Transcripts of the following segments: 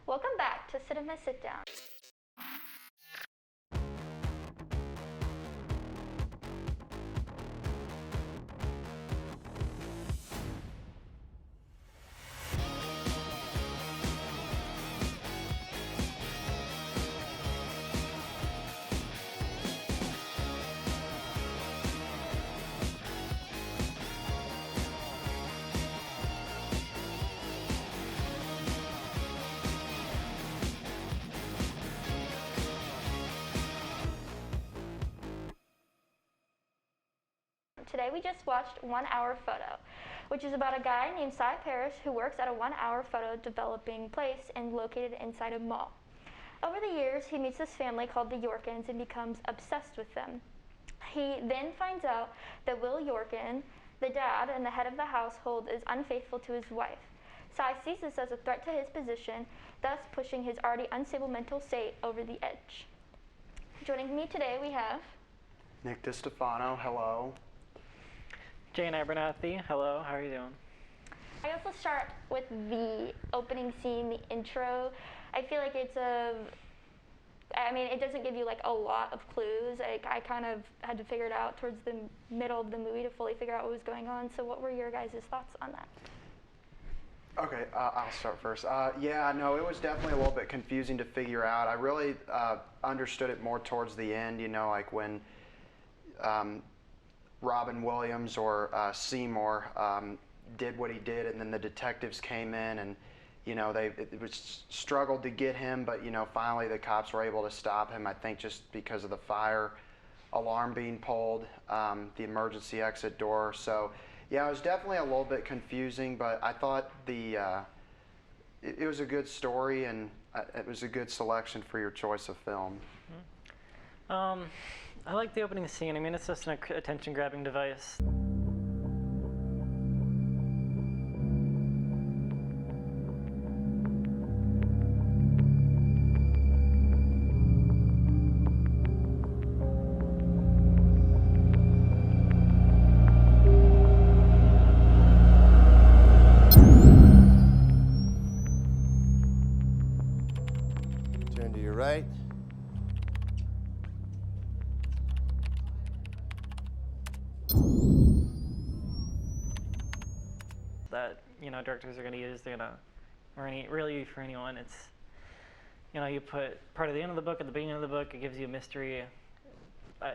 Welcome back to Cinema Sitdown. Today we just watched 1 Hour Photo, which is about a guy named Cy Parrish who works at a 1 hour photo developing place and located inside a mall. Over the years, he meets this family called the Yorkins and becomes obsessed with them. He then finds out that Will Yorkin, the dad and the head of the household, is unfaithful to his wife. Cy sees this as a threat to his position, thus pushing his already unstable mental state over the edge. Joining me today we have Nick DiStefano, hello. Jane Abernathy, hello, how are you doing? I also start with the opening scene, the intro. I feel like it doesn't give you like a lot of clues. I kind of had to figure it out towards the middle of the movie to fully figure out what was going on. So what were your guys' thoughts on that? Okay, I'll start first. Yeah, no, it was definitely a little bit confusing to figure out. I really understood it more towards the end, like when Robin Williams or Seymour did what he did, and then the detectives came in, and it was struggled to get him, but finally the cops were able to stop him. I think just because of the fire alarm being pulled, the emergency exit door. So yeah, it was definitely a little bit confusing, but I thought it was a good story, and it was a good selection for your choice of film. I like the opening scene. I mean, it's just an attention-grabbing device. Turn to your right. That directors are going to use, or really for anyone, it's you put part of the end of the book at the beginning of the book. It gives you a mystery.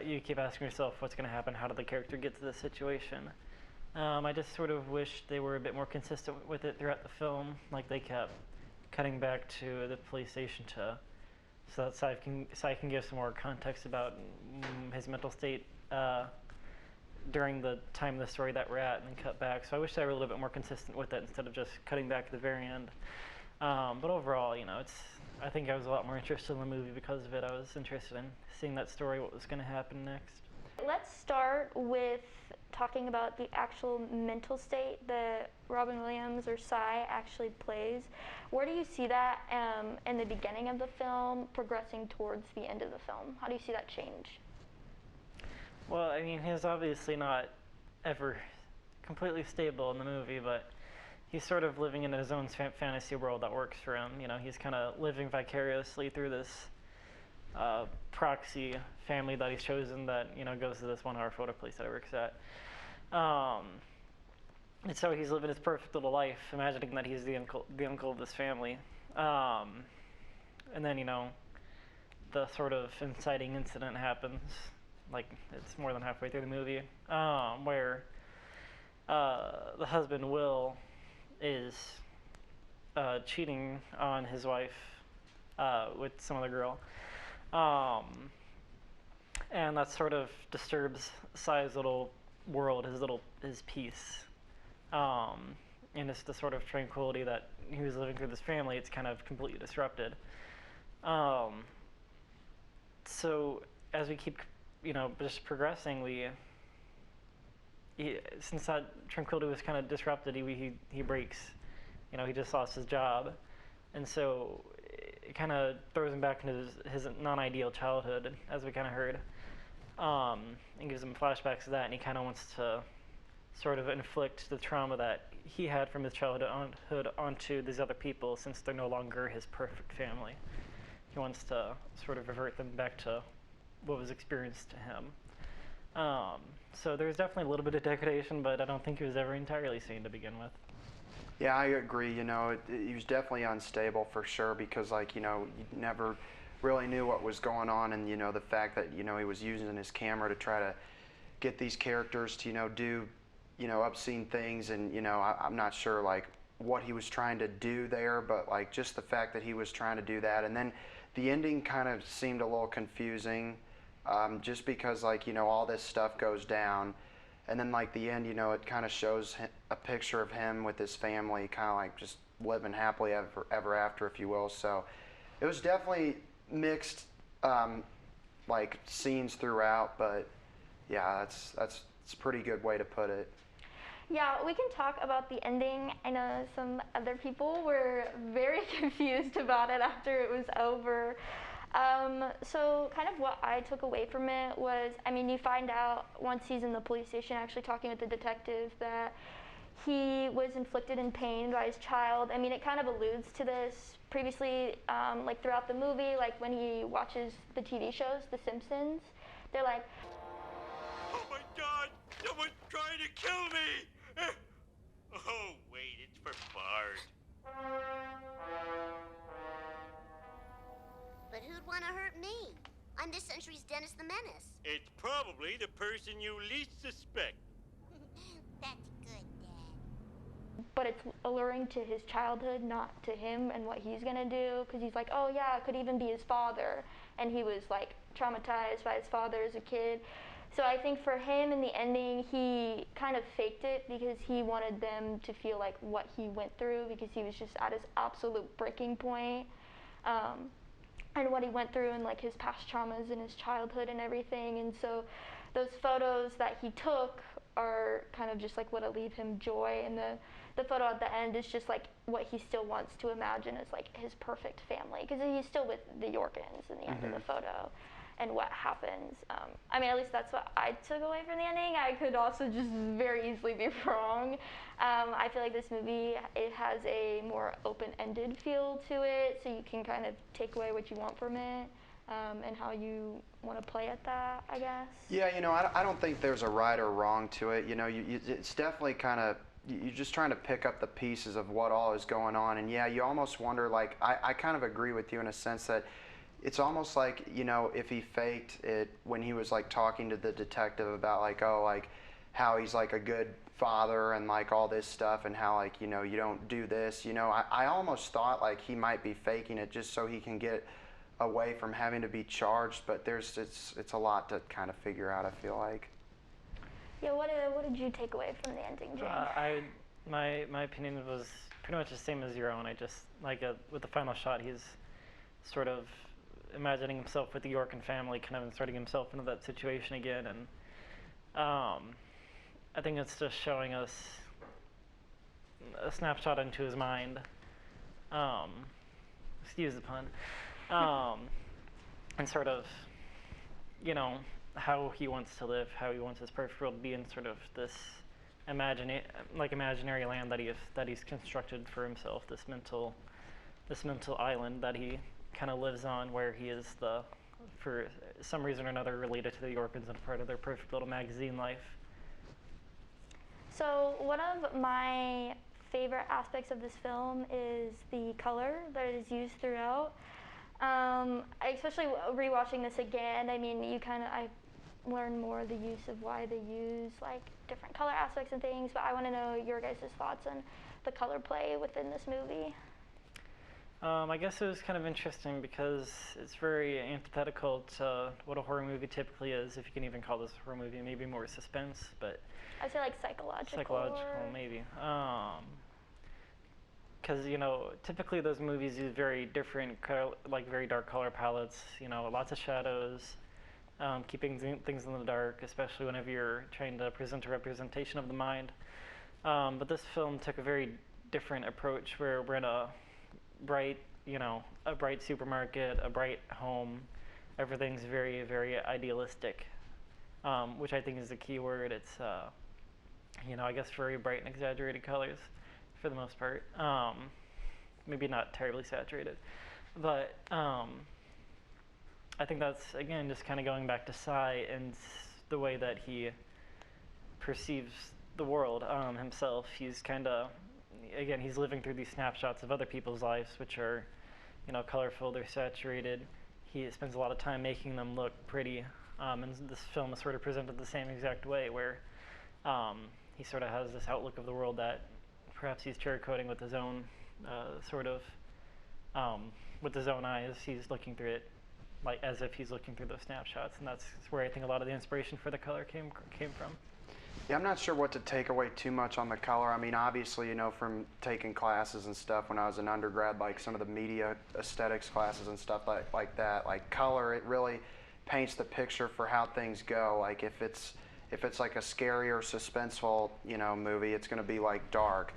You keep asking yourself what's going to happen. How did the character get to this situation? I just sort of wish they were a bit more consistent with it throughout the film. Like they kept cutting back to the police station so that Cy can give some more context about his mental state during the time of the story that we're at, and then cut back. So I wish they were a little bit more consistent with it instead of just cutting back at the very end. But overall, I think I was a lot more interested in the movie because of it. I was interested in seeing that story, what was going to happen next. Let's start with talking about the actual mental state that Robin Williams or Cy actually plays. Where do you see that in the beginning of the film progressing towards the end of the film? How do you see that change? Well, I mean, he's obviously not ever completely stable in the movie, but he's sort of living in his own fantasy world that works for him. He's kind of living vicariously through this proxy family that he's chosen that, goes to this 1 hour photo place that he works at. And so he's living his perfect little life, imagining that he's the uncle of this family. And then, the sort of inciting incident happens. Like, it's more than halfway through the movie, where the husband, Will, is cheating on his wife with some other girl. And that sort of disturbs Cy's little world, his peace. And it's the sort of tranquility that he was living through this family, it's kind of completely disrupted. So as we keep just progressing, since that tranquility was kind of disrupted, he breaks. He just lost his job, and so it kind of throws him back into his non-ideal childhood, as we kind of heard, and gives him flashbacks to that, and he kind of wants to sort of inflict the trauma that he had from his childhood onto these other people, since they're no longer his perfect family. He wants to sort of revert them back to what was experienced to him. So there's definitely a little bit of degradation, but I don't think he was ever entirely sane to begin with. Yeah, I agree. He was definitely unstable for sure because, like, you never really knew what was going on, and the fact that he was using his camera to try to get these characters to do obscene things, and I'm not sure like what he was trying to do there, but like just the fact that he was trying to do that, and then the ending kind of seemed a little confusing, just because like all this stuff goes down, and then like the end, it kind of shows a picture of him with his family, kind of like just living happily ever after, if you will. So it was definitely mixed, like scenes throughout, but yeah, that's a pretty good way to put it. Yeah, we can talk about the ending. I know some other people were very confused about it after it was over. So kind of what I took away from it was, I mean, you find out once he's in the police station actually talking with the detective that he was inflicted in pain by his child. I mean, it kind of alludes to this previously, like throughout the movie, like when he watches the TV shows, The Simpsons, they're like, "Oh my God, someone's trying to kill me!" Oh, wait, it's for Bart. But who'd want to hurt me? I'm this century's Dennis the Menace. It's probably the person you least suspect. That's good, Dad. but it's alluring to his childhood, not to him and what he's gonna do, because he's like, oh yeah, it could even be his father, and he was like traumatized by his father as a kid. So I think for him in the ending, he kind of faked it because he wanted them to feel like what he went through, because he was just at his absolute breaking point. And what he went through and like his past traumas in his childhood and everything. And so those photos that he took are kind of just like what'll leave him joy. And the photo at the end is just like what he still wants to imagine as like his perfect family, because he's still with the Yorkins in the end of the photo. And what happens. I mean, at least that's what I took away from the ending. I could also just very easily be wrong. I feel like this movie, it has a more open-ended feel to it, so you can kind of take away what you want from it, and how you want to play at that, I guess. Yeah, I don't think there's a right or wrong to it. It's definitely kind of, you're just trying to pick up the pieces of what all is going on. And yeah, you almost wonder, like, I kind of agree with you in a sense that it's almost like, if he faked it when he was like talking to the detective about like, oh, like how he's like a good father and like all this stuff, and how like, you don't do this, I almost thought like he might be faking it just so he can get away from having to be charged, but it's a lot to kind of figure out, I feel like. Yeah, what did you take away from the ending, Jane? My opinion was pretty much the same as your own. I just, like, with the final shot, he's sort of imagining himself with the Yorkin family, kind of inserting himself into that situation again, and I think it's just showing us a snapshot into his mind. Excuse the pun. And sort of, how he wants to live, how he wants his perfect world to be in sort of this imaginary land that he's constructed for himself, this mental island that he kind of lives on, where he is for some reason or another, related to the Yorkins and part of their perfect little magazine life. So one of my favorite aspects of this film is the color that is used throughout. Especially rewatching this again, I mean, I learn more the use of why they use like different color aspects and things, but I want to know your guys' thoughts on the color play within this movie. I guess it was kind of interesting because it's very antithetical to what a horror movie typically is, if you can even call this a horror movie, maybe more suspense, but I'd say like psychological. Psychological, maybe. Because, typically those movies use very different, like very dark color palettes, lots of shadows, keeping things in the dark, especially whenever you're trying to present a representation of the mind. But this film took a very different approach, where we're in a bright supermarket, a bright home. Everything's very, very idealistic, which I think is the key word. I guess very bright and exaggerated colors for the most part. Maybe not terribly saturated, but I think that's, again, just kind of going back to Cy and the way that he perceives the world himself. He's kind of, again, he's living through these snapshots of other people's lives, which are, colorful, they're saturated. He spends a lot of time making them look pretty, and this film is sort of presented the same exact way, where he sort of has this outlook of the world that perhaps he's cherry-coating with his own with his own eyes. He's looking through it like as if he's looking through those snapshots, and that's where I think a lot of the inspiration for the color came from. Yeah, I'm not sure what to take away too much on the color. I mean, obviously, from taking classes and stuff when I was an undergrad, like some of the media aesthetics classes and stuff like that, like color, it really paints the picture for how things go. Like if it's like a scary or suspenseful, movie, it's going to be like dark.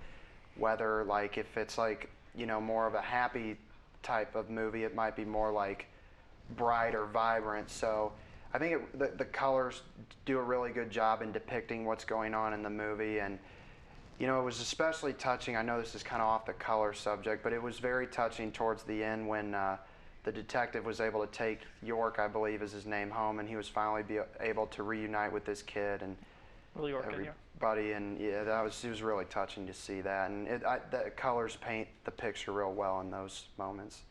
Whether like if it's like, more of a happy type of movie, it might be more like bright or vibrant. So I think the colors do a really good job in depicting what's going on in the movie. And it was especially touching. I know this is kind of off the color subject, but it was very touching towards the end when the detective was able to take York, I believe is his name, home, and he was finally able to reunite with this kid and Will York, everybody. And yeah, it was really touching to see that. And the colors paint the picture real well in those moments.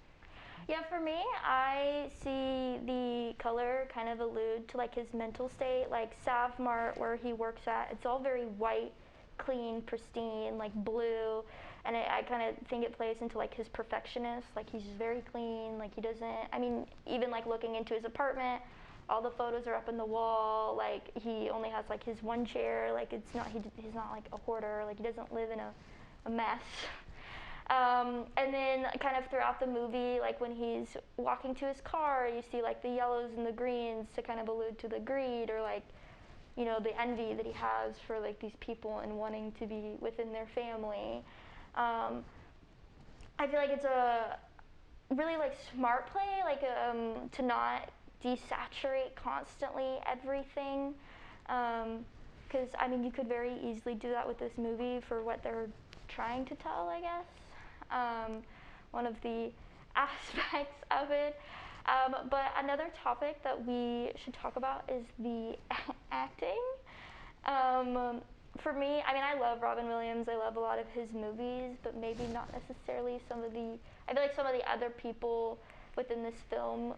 Yeah, for me, I see the color kind of allude to like his mental state, like Savmart, where he works at. It's all very white, clean, pristine, like blue, and I kind of think it plays into like his perfectionist. Like he's very clean. Like he doesn't. I mean, even like looking into his apartment, all the photos are up in the wall. Like he only has like his one chair. Like it's not. He's not like a hoarder. Like he doesn't live in a mess. And then kind of throughout the movie, like when he's walking to his car, you see like the yellows and the greens to kind of allude to the greed or like, the envy that he has for like these people and wanting to be within their family. I feel like it's a really like smart play, like to not desaturate constantly everything. Because I mean, you could very easily do that with this movie for what they're trying to tell, I guess. One of the aspects of it. But another topic that we should talk about is the acting. For me, I mean, I love Robin Williams. I love a lot of his movies, but maybe not necessarily I feel like some of the other people within this film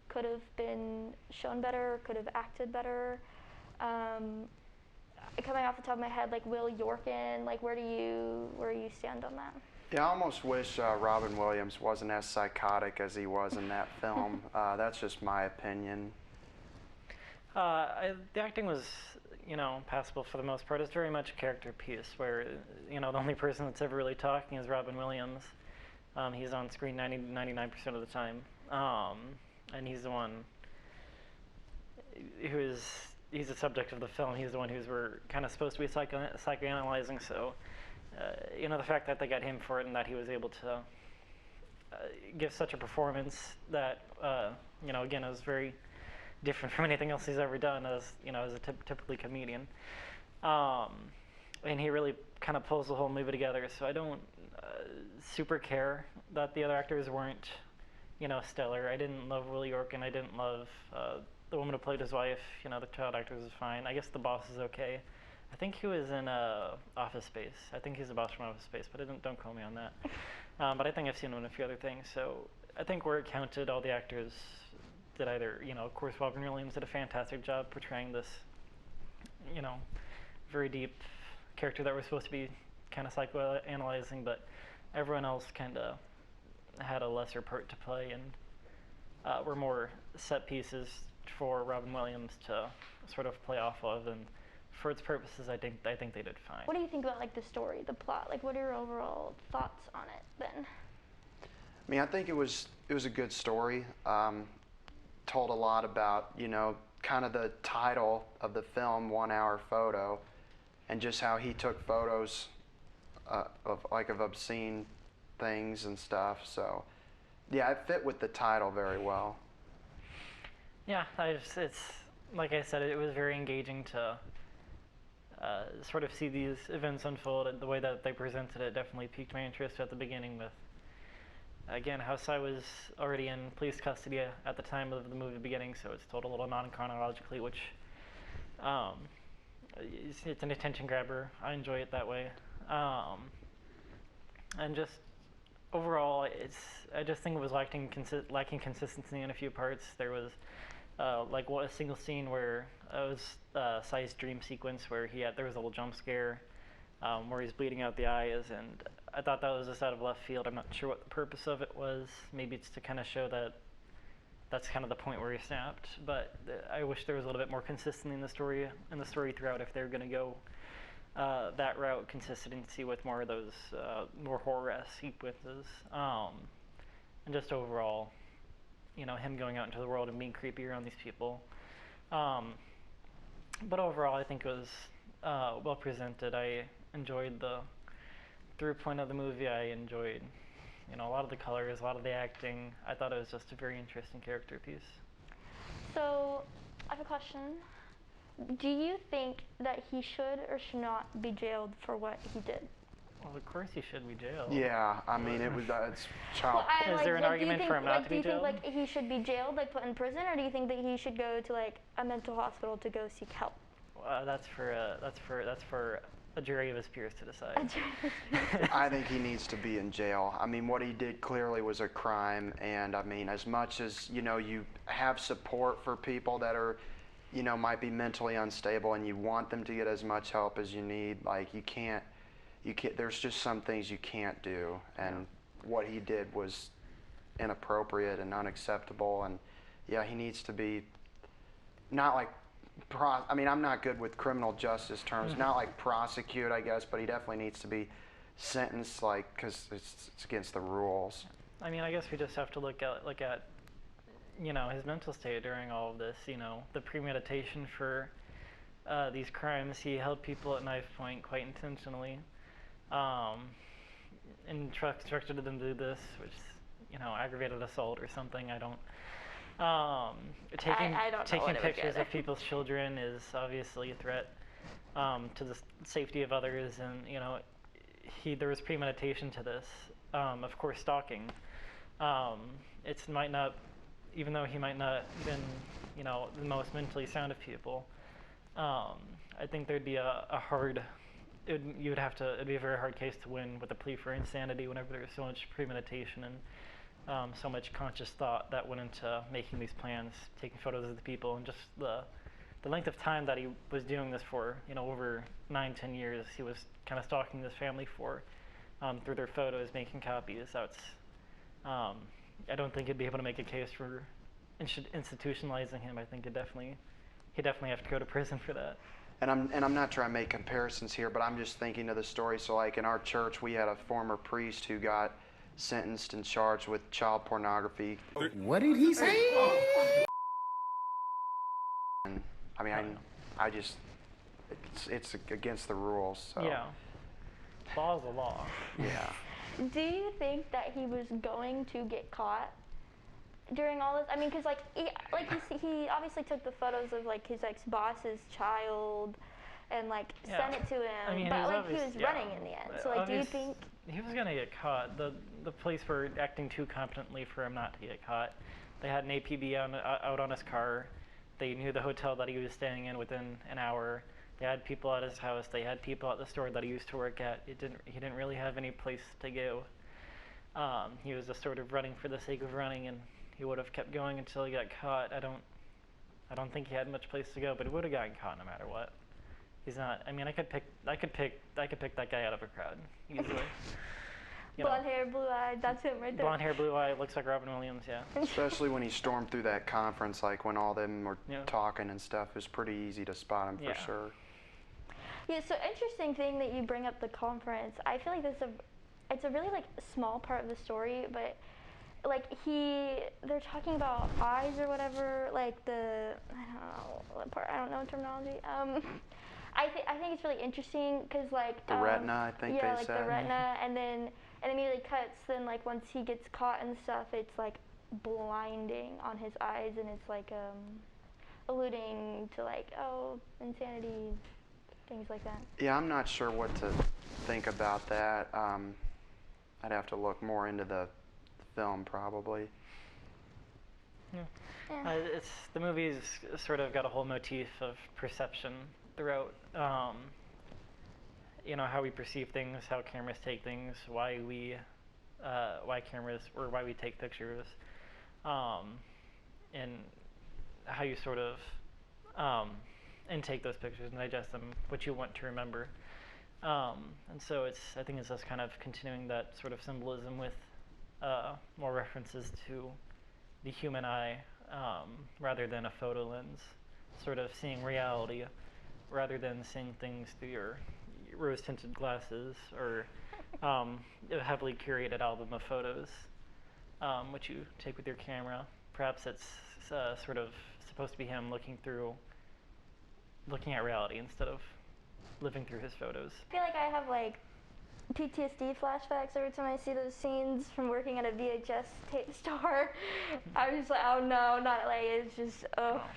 could have been shown better, could have acted better. Coming off the top of my head, like Will Yorkin, like where do you stand on that? Yeah, I almost wish Robin Williams wasn't as psychotic as he was in that film. That's just my opinion. The acting was, passable for the most part. It's very much a character piece where, the only person that's ever really talking is Robin Williams. He's on screen 99% of the time. And he's the one he's the subject of the film. He's the one we're kind of supposed to be psychoanalyzing. So, the fact that they got him for it and that he was able to give such a performance that, again, is very different from anything else he's ever done as a typically comedian. And he really kind of pulls the whole movie together. So I don't super care that the other actors weren't, stellar. I didn't love Will York, and I didn't love the woman who played his wife. The child actors is fine. I guess the boss is okay. I think he was in Office Space. I think he's the boss from Office Space, but don't quote me on that. But I think I've seen him in a few other things. So I think where it counted, all the actors did either, of course, Robin Williams did a fantastic job portraying this, very deep character that we're supposed to be kind of psychoanalyzing, but everyone else kind of had a lesser part to play and were more set pieces for Robin Williams to sort of play off of, and for its purposes, I think they did fine. What do you think about like the story, the plot? Like, what are your overall thoughts on it then? I mean, I think it was a good story. Told a lot about, kind of the title of the film, 1 Hour Photo, and just how he took photos of obscene things and stuff. So, yeah, it fit with the title very well. Yeah, it's like I said, it was very engaging to sort of see these events unfold, and the way that they presented it definitely piqued my interest at the beginning with, again, how Cy was already in police custody at the time of the movie beginning, so it's told a little non-chronologically, which it's an attention grabber. I enjoy it that way. And just overall, I just think it was lacking consistency in a few parts. There was like a single scene where it was Cy's dream sequence where there was a little jump scare where he's bleeding out the eyes, and I thought that was just out of left field. I'm not sure what the purpose of it was. Maybe it's to kind of show that that's kind of the point where he snapped. But I wish there was a little bit more consistency in the story throughout if they're going to go that route, consistency with more of those more horror-esque sequences, and just overall, him going out into the world and being creepy around these people. But overall, I think it was well presented. I enjoyed the through point of the movie. I enjoyed, a lot of the colors, a lot of the acting. I thought it was just a very interesting character piece. So, I have a question. Do you think that he should or should not be jailed for what he did? Well, of course he should be jailed. Yeah, I mean, it's child. Is there an argument for him not to be jailed? Do you think he should be jailed, put in prison, or do you think that he should go to a mental hospital to go seek help? That's for a jury of his peers to decide. I think he needs to be in jail. I mean, what he did clearly was a crime, and I mean, as much as you have support for people that are, might be mentally unstable, and you want them to get as much help as you need, you can't. There's just some things you can't do, and what he did was inappropriate and unacceptable, and yeah, he needs to be not I mean, I'm not good with criminal justice terms, not prosecute, I guess, but he definitely needs to be sentenced, because it's against the rules. I mean, I guess we just have to look at his mental state during all of this, the premeditation for these crimes. He held people at knife point quite intentionally, instructed them to do this, which is, aggravated assault or something. I don't taking pictures of people's children is obviously a threat to the safety of others, and there was premeditation to this. Of course, stalking. It might not, even though he might not have been, the most mentally sound of people. I think there'd be it'd be a very hard case to win with a plea for insanity whenever there's so much premeditation and so much conscious thought that went into making these plans, taking photos of the people, and just the length of time that he was doing this for, over 9-10 years. He was kind of stalking this family for, through their photos, making copies. That's, I don't think he'd be able to make a case for institutionalizing him. I think he'd definitely have to go to prison for that. And I'm not trying to make comparisons here, but I'm just thinking of the story. So in our church, we had a former priest who got sentenced and charged with child pornography. What did he say? And I mean, I just, it's against the rules. So. Yeah. Law is the law. Yeah. Do you think that he was going to get caught during all this? I mean, because he obviously took the photos of his ex-boss's child and sent it to him, I mean, but he was running in the end. So do you think he was gonna get caught? The police were acting too competently for him not to get caught. They had an APB out on his car. They knew the hotel that he was staying in within an hour. They had people at his house. They had people at the store that he used to work at. He didn't really have any place to go. He was just sort of running for the sake of running, and he would have kept going until he got caught. I don't think he had much place to go, but he would have gotten caught no matter what. He's not. I mean, I could pick that guy out of a crowd easily. Blonde hair, blue eye, that's him right there. Blonde hair, blue eye, looks like Robin Williams, yeah. Especially when he stormed through that conference, when all them were talking and stuff, it was pretty easy to spot him for sure. Yeah, so interesting thing that you bring up the conference. I feel like it's a really small part of the story, but they're talking about eyes or whatever, I don't know what part, I don't know terminology. I think it's really interesting because the retina, I think they said. The retina, and then it immediately cuts. Then once he gets caught and stuff, it's blinding on his eyes, and it's alluding to insanity. things like that. Yeah, I'm not sure what to think about that. I'd have to look more into the film probably. Yeah. It's the movie's sort of got a whole motif of perception throughout. You know, how we perceive things, how cameras take things, why cameras or why we take pictures, and how you sort of intake those pictures and digest them, what you want to remember. And so I think it's just kind of continuing that sort of symbolism with more references to the human eye rather than a photo lens, sort of seeing reality rather than seeing things through your rose-tinted glasses or a heavily curated album of photos, which you take with your camera. Perhaps it's sort of supposed to be him looking at reality instead of living through his photos. I feel like I have like PTSD flashbacks every time I see those scenes from working at a VHS tape store. I'm just like, oh no, not like it's just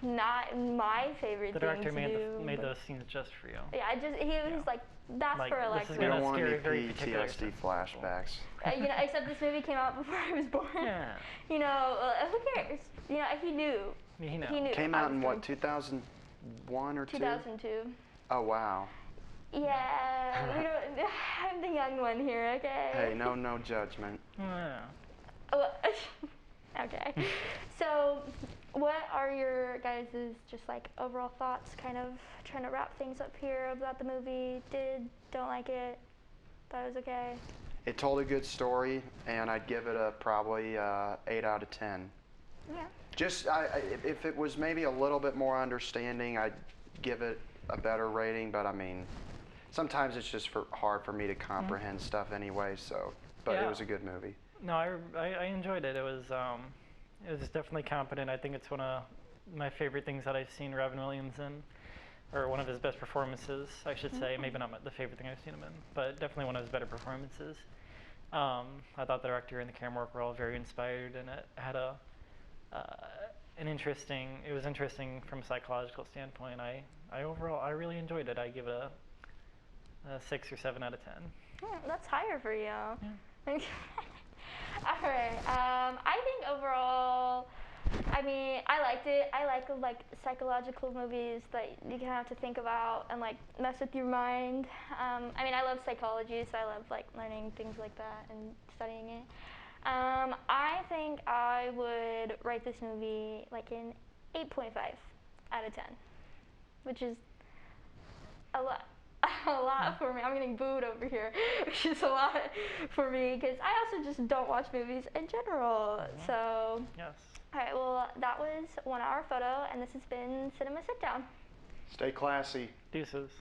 not my favorite The thing director to do. made those scenes just for you. Yeah, he was like, that's Like, for this Alexa. is We don't gonna want scare any very particular PTSD sense. flashbacks. You know, except this movie came out before I was born. Yeah. You know, who cares? You know, he knew. You know. He knew. Came I out was in going what, 2001 or 2? 2002. Oh wow. Yeah, we don't, I'm the young one here, okay? Hey, no judgment. Yeah. Oh, okay. So, what are your guys' just like overall thoughts? Kind of trying to wrap things up here about the movie. Don't like it, thought it was okay. It told a good story, and I'd give it a probably 8 out of 10. Yeah. Just if it was maybe a little bit more understanding, I'd give it a better rating. But I mean, sometimes it's just hard for me to comprehend stuff anyway. So, but it Yeah. was a good movie. No, I enjoyed it. It was definitely competent. I think it's one of my favorite things that I've seen Robin Williams in, or one of his best performances, I should say. Maybe not the favorite thing I've seen him in, but definitely one of his better performances. I thought the director and the camera work were all very inspired, and it had it was interesting from a psychological standpoint. I really enjoyed it. I give it a 6 or 7 out of 10. Yeah, that's higher for you. Yeah. All right. I think overall, I mean, I liked it. I like psychological movies that you kind of have to think about and like mess with your mind. I mean, I love psychology, so I love like learning things like that and studying it. I think I would rate this movie like an 8.5 out of 10, which is a lot. A lot for me. I'm getting booed over here, which is a lot for me because I also just don't watch movies in general. So, Yes. all right, well, that was 1 Hour Photo, and this has been Cinema Sitdown. Stay classy. Deuces.